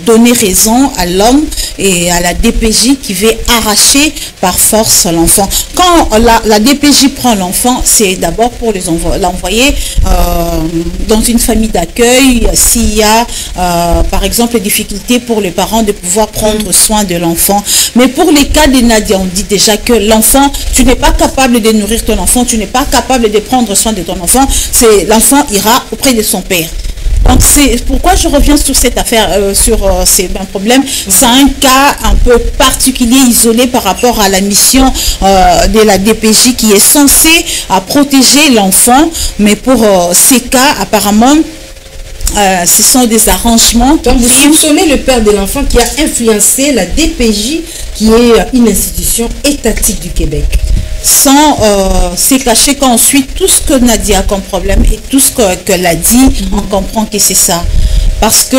donner raison à l'homme et à la DPJ qui veut arracher par force l'enfant. Quand la DPJ prend l'enfant, c'est d'abord pour l'envoyer dans une famille d'accueil s'il y a par exemple des difficultés pour les parents de pouvoir prendre soin de l'enfant. Mais pour les cas de Nadia, on dit déjà que l'enfant, tu n'es pas capable de nourrir ton enfant, tu n'es pas capable de prendre soin de ton enfant, c'est l'enfant ira auprès de son père. Donc c'est pourquoi je reviens sur cette affaire, c'est un problème. C'est un cas un peu particulier, isolé par rapport à la mission de la DPJ qui est censée protéger l'enfant, mais pour ces cas, apparemment, ce sont des arrangements. Donc vous soupçonnez le père de l'enfant qui a influencé la DPJ, qui est une institution étatique du Québec. Sans se cacher qu'ensuite tout ce que Nadia a comme problème et tout ce qu'elle a dit, on comprend que c'est ça. Parce que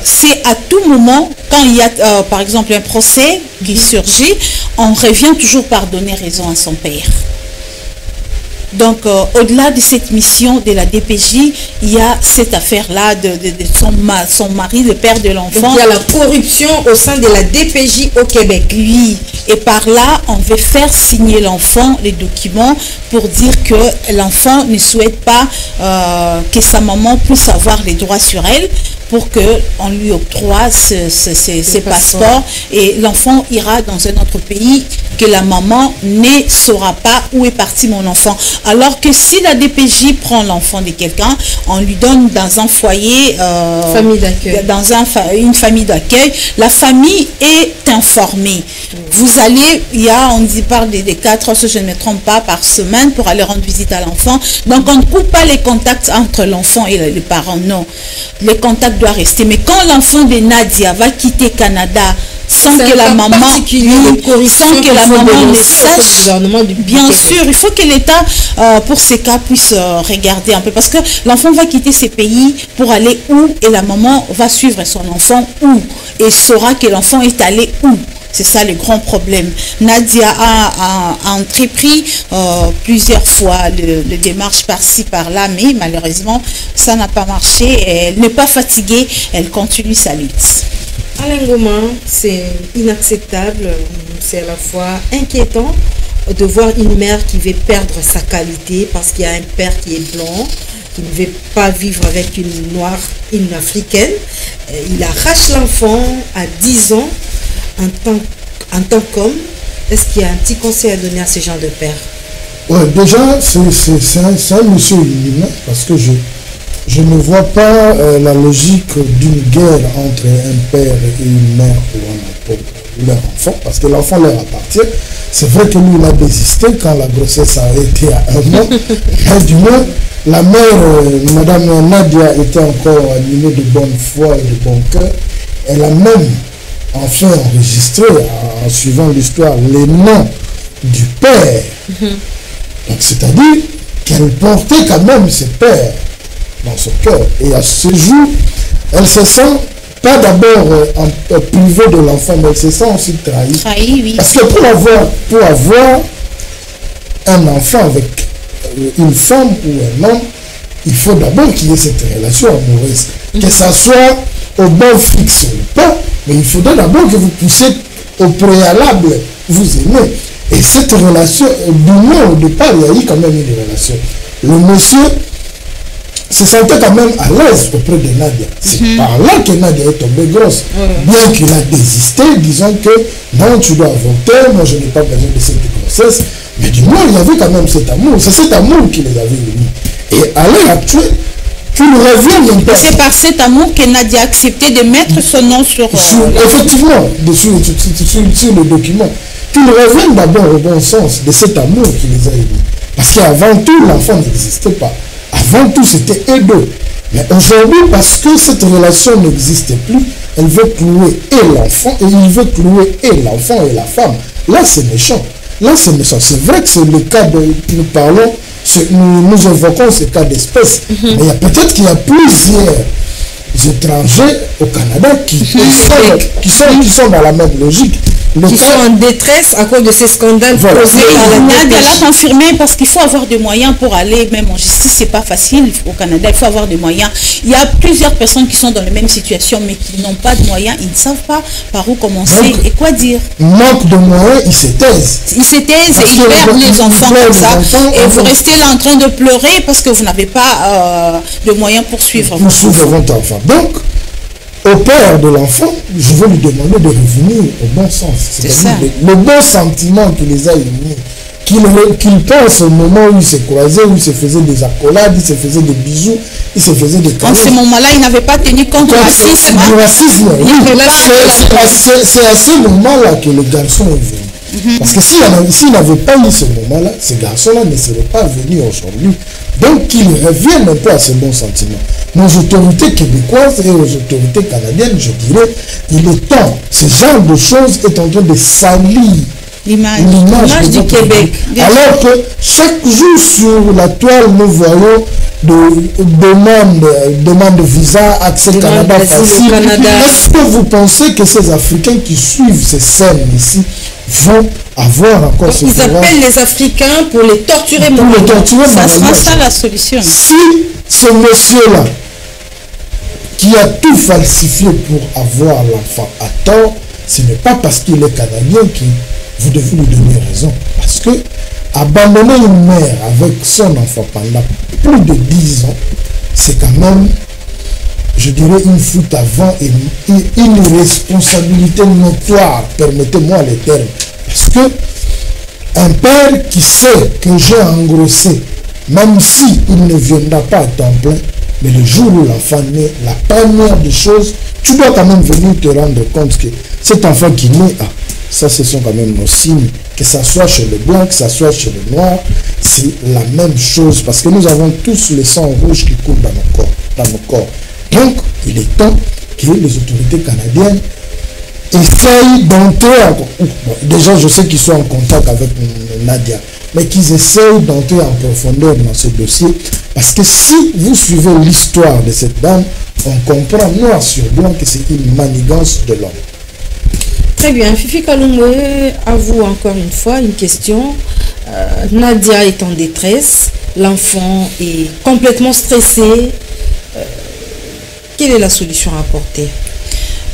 c'est à tout moment, quand il y a par exemple un procès qui surgit, on revient toujours par donner raison à son père. Donc, au-delà de cette mission de la DPJ, il y a cette affaire-là de son mari, le père de l'enfant. Il y a la corruption au sein de la DPJ au Québec. Oui, et par là, on veut faire signer l'enfant les documents pour dire que l'enfant ne souhaite pas que sa maman puisse avoir les droits sur elle, pour qu'on lui octroie ses passeports, et l'enfant ira dans un autre pays que la maman ne saura pas où est parti mon enfant. Alors que si la DPJ prend l'enfant de quelqu'un, on lui donne dans un foyer, famille d'accueil. Dans une famille d'accueil, la famille est informée. Vous allez, parle des 4 heures, si je ne me trompe pas, par semaine pour aller rendre visite à l'enfant. Donc on ne coupe pas les contacts entre l'enfant et les parents, non. Les contacts doivent rester. Mais quand l'enfant de Nadia va quitter Canada, sans que la maman ne sache, bien sûr, il faut que l'État, pour ces cas, puisse regarder un peu. Parce que l'enfant va quitter ces pays pour aller où, et la maman va suivre son enfant où, et saura que l'enfant est allé où. C'est ça le grand problème. Nadia a entrepris plusieurs fois les démarches par-ci, par-là, mais malheureusement, ça n'a pas marché. Elle n'est pas fatiguée, elle continue sa lutte. Alain Ngoma, c'est inacceptable, c'est à la fois inquiétant de voir une mère qui veut perdre sa qualité parce qu'il y a un père qui est blanc, qui ne veut pas vivre avec une noire, une africaine. Il arrache l'enfant à 10 ans en tant qu'homme. Est-ce qu'il y a un petit conseil à donner à ce genre de père? Oui, déjà, c'est un monsieur illuminé, parce que je ne vois pas la logique d'une guerre entre un père et une mère pour leur enfant, parce que l'enfant leur appartient. C'est vrai que lui, il a désisté quand la grossesse a été à 1 an, mais du moins, la mère, Madame Nadia, était encore animée de bonne foi et de bon cœur. Elle a même enfin enregistré, en suivant l'histoire, les noms du père. Donc, c'est-à-dire qu'elle portait quand même ses pères dans son cœur. Et à ce jour, elle se sent pas d'abord privée de l'enfant, mais elle se sent aussi trahie. Oui. Parce que pour avoir un enfant avec une femme ou un homme, il faut d'abord qu'il y ait cette relation amoureuse. Que ça soit au bon fixe ou pas, mais il faudrait d'abord que vous puissiez au préalable vous aimer. Et cette relation, du moins au départ, il y a eu quand même une relation. Le monsieur se sentait quand même à l'aise auprès de Nadia. C'est par là que Nadia est tombée grosse. Bien qu'il a désisté, disant que non, tu dois avorter, moi je n'ai pas besoin de cette grossesse. Mais du moins, il y avait quand même cet amour. C'est cet amour qui les avait unis. Et à l'heure actuelle, qu'il revienne. C'est par cet amour que Nadia a accepté de mettre son nom sur effectivement, sur le document. Qu'il revienne d'abord au bon sens de cet amour qui les a unis. Parce qu'avant tout, l'enfant n'existait pas. Avant tout, c'était eux deux. Mais aujourd'hui, parce que cette relation n'existe plus, elle veut clouer et l'enfant, et il veut clouer et l'enfant et la femme. Là, c'est méchant. Là, c'est méchant. C'est vrai que c'est le cas de... Nous parlons, nous évoquons ce cas d'espèce. Mais il y a peut-être qu'il y a plusieurs étrangers au Canada qui sont dans la même logique. Qui sont en détresse à cause de ces scandales. Voilà. Nadia l'a confirmé, parce qu'il faut avoir des moyens pour aller même en justice. C'est pas facile au Canada, il faut avoir des moyens. Il y a plusieurs personnes qui sont dans la même situation mais qui n'ont pas de moyens. Ils ne savent pas par où commencer. Donc, et quoi dire. Manque de moyens, ils se taisent. Ils se taisent et ils perdent les enfants comme ça. Et vous restez là en train de pleurer parce que vous n'avez pas de moyens pour suivre votre enfant. Donc, au père de l'enfant, je veux lui demander de revenir au bon sens. C'est-à-dire le bon sentiment qui les a unis. qu'il pense au moment où il se croisait, où il se faisait des accolades, il se faisait des bisous, il se faisait des câlins. En ce moment-là, il n'avait pas tenu compte du racisme. Du racisme, oui. C'est à ce moment-là que le garçon est venu. Parce que s'il n'avait pas eu ce moment-là, ce garçon-là ne serait pas venu aujourd'hui. Donc qu'il revienne un peu à ses bons sentiments. Nos autorités québécoises et aux autorités canadiennes, je dirais, il est temps. Ce genre de choses est en train de salir l'image du Québec. Alors que chaque jour sur la toile, nous voyons demande de visa, accès Canada facile. Est-ce que vous pensez que ces Africains qui suivent ces scènes ici vont avoir encore ce pouvoir? Ils appellent les Africains pour les torturer. Ça sera ça la solution. Si ce monsieur-là, qui a tout falsifié pour avoir l'enfant à tort, ce n'est pas parce qu'il est Canadien que vous devez lui donner raison. Parce que abandonner une mère avec son enfant pendant plus de 10 ans, c'est quand même, je dirais, une fuite avant et une responsabilité notoire, permettez-moi les termes. Parce que un père qui sait que j'ai engrossé, même si il ne viendra pas à temps plein, mais le jour où l'enfant naît, la première des choses, tu dois quand même venir te rendre compte que cet enfant qui naît, ça ce sont quand même nos signes, que ça soit chez le blanc, que ça soit chez le noir, c'est la même chose, parce que nous avons tous le sang rouge qui coule dans nos corps. Donc, il est temps que les autorités canadiennes essayent d'entrer déjà, je sais qu'ils sont en contact avec Nadia, mais qu'ils essayent d'entrer en profondeur dans ce dossier, parce que si vous suivez l'histoire de cette dame, on comprend noir sur blanc que c'est une manigance de l'homme. Très bien, Fifi Kalungwe, à vous encore une fois une question. Nadia est en détresse, l'enfant est complètement stressé. Quelle est la solution à apporter?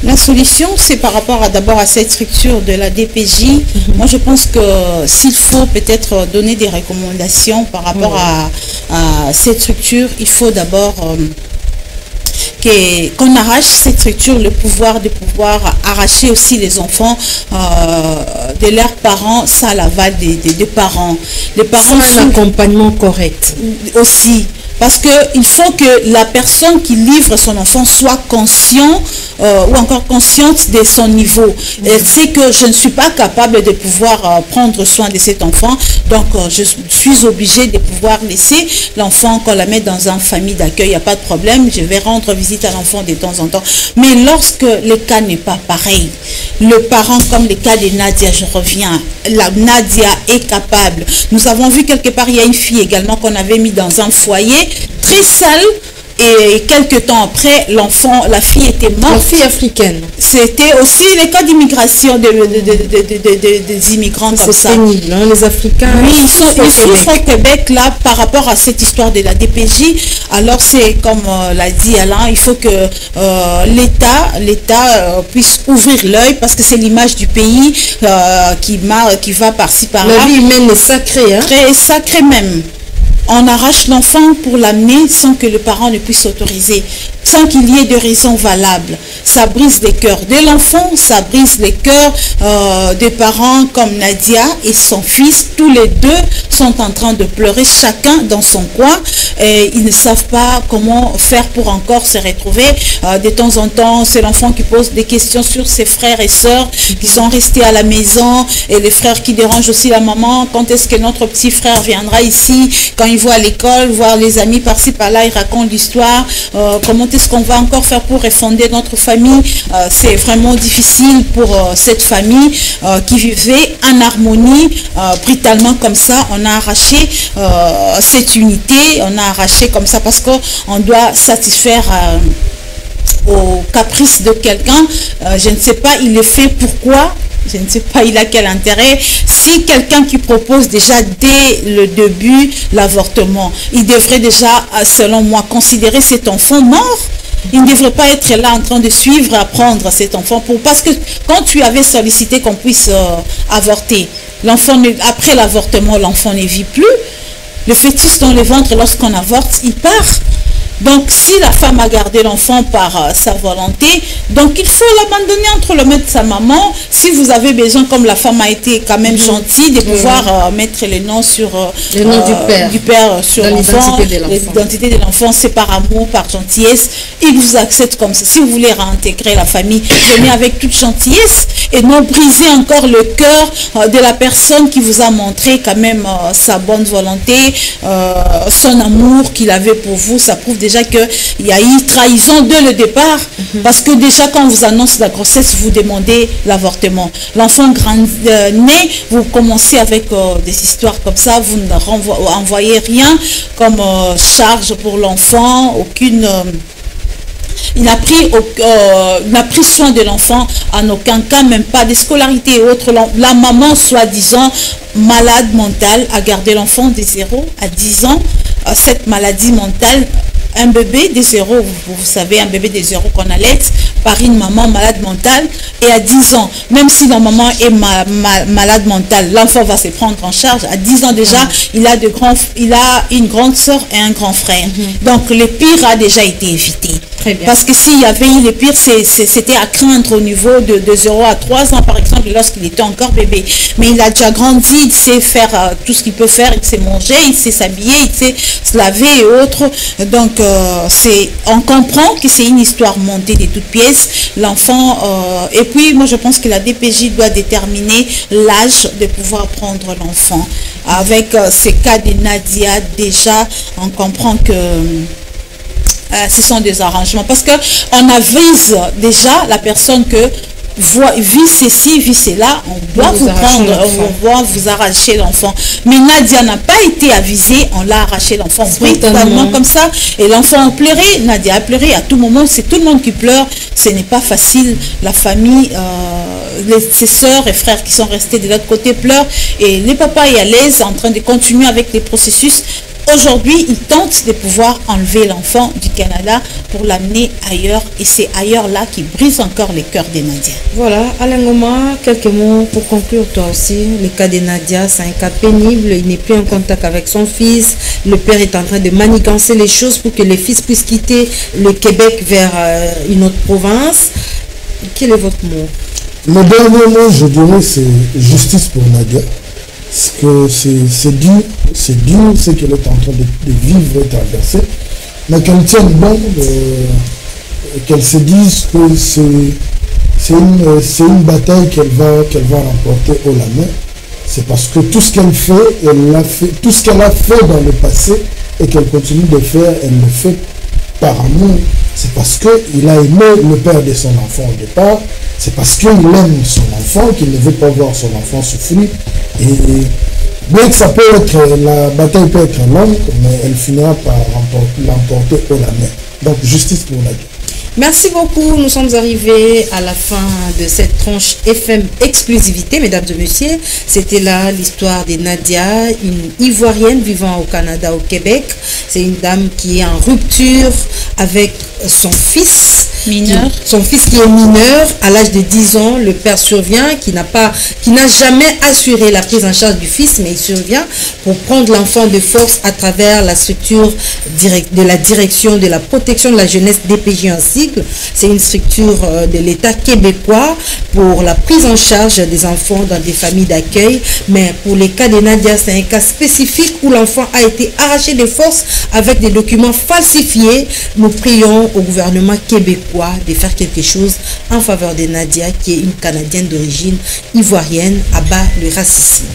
La solution, c'est par rapport d'abord à cette structure de la DPJ. Moi, je pense que s'il faut peut-être donner des recommandations par rapport à cette structure, il faut d'abord qu'on arrache cette structure, le pouvoir de pouvoir arracher aussi les enfants de leurs parents sans l'aval des parents. Les parents sans un accompagnement correct. Aussi. Parce qu'il faut que la personne qui livre son enfant soit conscient ou encore consciente de son niveau. Elle sait que je ne suis pas capable de pouvoir prendre soin de cet enfant, donc je suis obligée de pouvoir laisser l'enfant, qu'on la met dans une famille d'accueil, il n'y a pas de problème, je vais rendre visite à l'enfant de temps en temps. Mais lorsque le cas n'est pas pareil, le parent, comme le cas de Nadia, je reviens, Nadia est capable. Nous avons vu quelque part, il y a une fille également qu'on avait mis dans un foyer, très sale, et quelques temps après, la fille était morte. La fille africaine. C'était aussi les cas d'immigration des immigrants comme ça. C'est pénible, hein, les Africains. Oui, ils souffrent au Québec, là, par rapport à cette histoire de la DPJ. Alors, c'est comme l'a dit Alain, il faut que l'État puisse ouvrir l'œil, parce que c'est l'image du pays qui va par-ci par-là. La vie humaine est sacrée. Hein? Très sacrée même. On arrache l'enfant pour l'amener sans que le parent ne puisse autoriser, sans qu'il y ait de raison valable. Ça brise les cœurs de l'enfant, ça brise les cœurs des parents comme Nadia et son fils. Tous les deux sont en train de pleurer, chacun dans son coin. Et ils ne savent pas comment faire pour encore se retrouver. De temps en temps, c'est l'enfant qui pose des questions sur ses frères et sœurs qui sont restés à la maison, et les frères qui dérangent aussi la maman. Quand est-ce que notre petit frère viendra ici? Quand il voit à l'école, voir les amis par-ci par-là, il raconte l'histoire. Comment est-ce qu'on va encore faire pour refonder notre famille? C'est vraiment difficile pour cette famille qui vivait en harmonie. Brutalement comme ça, on a arraché cette unité, on a arraché comme ça parce qu'on doit satisfaire aux caprices de quelqu'un. Je ne sais pas, il est fait pourquoi. Je ne sais pas, il a quel intérêt. Si quelqu'un qui propose déjà dès le début l'avortement, il devrait déjà, selon moi, considérer cet enfant mort. Il ne devrait pas être là en train de suivre, apprendre cet enfant. Parce que quand tu avais sollicité qu'on puisse avorter, après l'avortement, l'enfant ne vit plus. Le fœtus dans le ventre, lorsqu'on avorte, il part. Donc, si la femme a gardé l'enfant par sa volonté, donc il faut l'abandonner entre le maître de sa maman. Si vous avez besoin, comme la femme a été quand même gentille, de pouvoir mettre les noms sur le nom du père sur l'enfant, l'identité de l'enfant, c'est par amour, par gentillesse. Il vous accepte comme ça. Si vous voulez réintégrer la famille, venez avec toute gentillesse et non briser encore le cœur de la personne qui vous a montré quand même sa bonne volonté, son amour qu'il avait pour vous. Ça prouve déjà qu'il y a eu trahison dès le départ, parce que déjà quand on vous annonce la grossesse, vous demandez l'avortement. L'enfant né, vous commencez avec des histoires comme ça, vous ne envoyez rien comme charge pour l'enfant, aucune... Il n'a pris soin de l'enfant en aucun cas, même pas des scolarités et autres. La maman, soi-disant malade mentale, a gardé l'enfant de 0 à 10 ans. Cette maladie mentale, un bébé de 0, vous savez, un bébé de 0 qu'on allait par une maman malade mentale, et à 10 ans, même si la maman est malade mentale, l'enfant va se prendre en charge. À 10 ans déjà, il a une grande soeur et un grand frère. Donc le pire a déjà été évité. Parce que s'il y avait eu le pire, c'était à craindre au niveau de 0 à 3 ans, par exemple, lorsqu'il était encore bébé. Mais il a déjà grandi, il sait faire tout ce qu'il peut faire, il sait manger, il sait s'habiller, il sait se laver et autres. Donc, on comprend que c'est une histoire montée de toutes pièces. L'enfant, et puis moi je pense que la DPJ doit déterminer l'âge de pouvoir prendre l'enfant. Avec ce cas de Nadia, déjà, on comprend que ce sont des arrangements, parce que on avise déjà la personne que vit ceci, vit cela, on doit vous prendre, on doit vous arracher l'enfant. Mais Nadia n'a pas été avisée, on l'a arraché l'enfant brutalement comme ça, et l'enfant a pleuré. Nadia a pleuré à tout moment, c'est tout le monde qui pleure, ce n'est pas facile. La famille, ses soeurs et frères qui sont restés de l'autre côté pleurent, et les papas est à l'aise en train de continuer avec les processus. Aujourd'hui, ils tentent de pouvoir enlever l'enfant du Canada pour l'amener ailleurs. Et c'est ailleurs là qui brise encore les cœurs des Nadia. Voilà, Alain Ngoma, quelques mots pour conclure toi aussi. Le cas de Nadia, c'est un cas pénible. Il n'est plus en contact avec son fils. Le père est en train de manigancer les choses pour que les fils puissent quitter le Québec vers une autre province. Quel est votre mot? Le dernier mot, je dirais, c'est justice pour Nadia. Parce que c'est dur ce qu'elle est en train de vivre et traverser, mais qu'elle tienne bon, qu'elle se dise que c'est une bataille qu'elle va remporter haut la main. C'est parce que tout ce qu'elle fait, tout ce qu'elle a fait dans le passé et qu'elle continue de faire, elle le fait par amour. C'est parce qu'il a aimé le père de son enfant au départ. C'est parce qu'il aime son enfant, qu'il ne veut pas voir son enfant souffrir. Et bien que ça peut être, la bataille peut être longue, mais elle finira par l'emporter haut la main. Donc justice pour Nadia. Merci beaucoup. Nous sommes arrivés à la fin de cette tranche FM exclusivité, mesdames et messieurs. C'était là l'histoire de Nadia, une Ivoirienne vivant au Canada, au Québec. C'est une dame qui est en rupture avec son fils mineur. Son fils qui est mineur, à l'âge de 10 ans, le père survient, qui n'a jamais assuré la prise en charge du fils, mais il survient pour prendre l'enfant de force à travers la structure de la direction de la protection de la jeunesse DPJ en sigle. C'est une structure de l'État québécois pour la prise en charge des enfants dans des familles d'accueil. Mais pour les cas de Nadia, c'est un cas spécifique où l'enfant a été arraché de force avec des documents falsifiés. Nous prions au gouvernement québécois de faire quelque chose en faveur de Nadia, qui est une Canadienne d'origine ivoirienne, à bas le racisme.